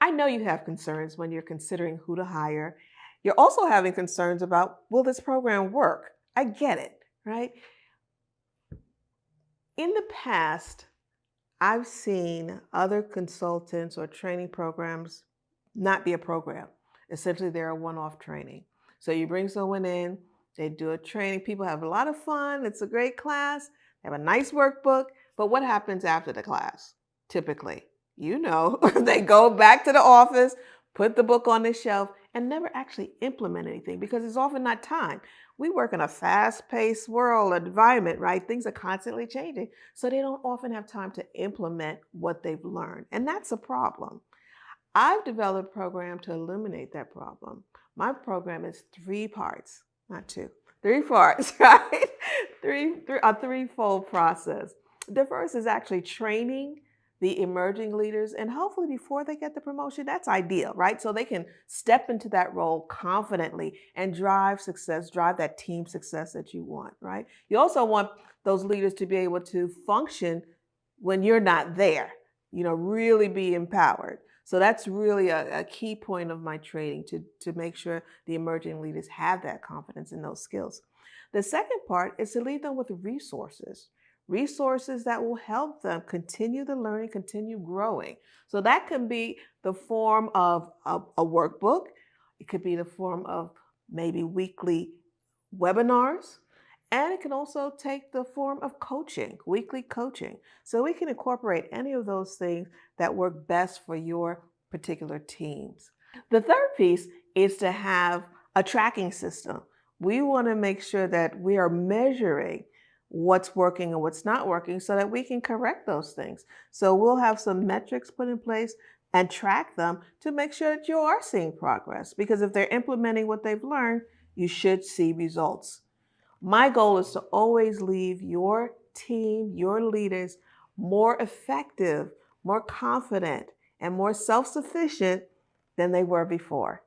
I know you have concerns when you're considering who to hire. You're also having concerns about, will this program work? I get it, right? In the past, I've seen other consultants or training programs not be a program. Essentially, they're a one off training. So you bring someone in, they do a training, people have a lot of fun, it's a great class, they have a nice workbook, but what happens after the class? Typically, they go back to the office, put the book on the shelf, and never actually implement anything because it's often not time. We work in a fast paced world environment, right? Things are constantly changing. So they don't often have time to implement what they've learned. And that's a problem. I've developed a program to eliminate that problem. My program is three parts, not two, three parts, right? A threefold process. The first is actually training the emerging leaders, and hopefully before they get the promotion, that's ideal, right? So they can step into that role confidently and drive success, drive that team success that you want, right? You also want those leaders to be able to function when you're not there, really be empowered. So that's really a key point of my training to make sure the emerging leaders have that confidence in those skills. The second part is to lead them with resources that will help them continue the learning, continue growing. So that can be the form of a workbook. It could be the form of maybe weekly webinars. And it can also take the form of coaching, weekly coaching. So we can incorporate any of those things that work best for your particular teams. The third piece is to have a tracking system. We want to make sure that we are measuring what's working and what's not working so that we can correct those things. So we'll have some metrics put in place and track them to make sure that you are seeing progress. Because if they're implementing what they've learned, you should see results. My goal is to always leave your team, your leaders more effective, more confident, and more self sufficient than they were before.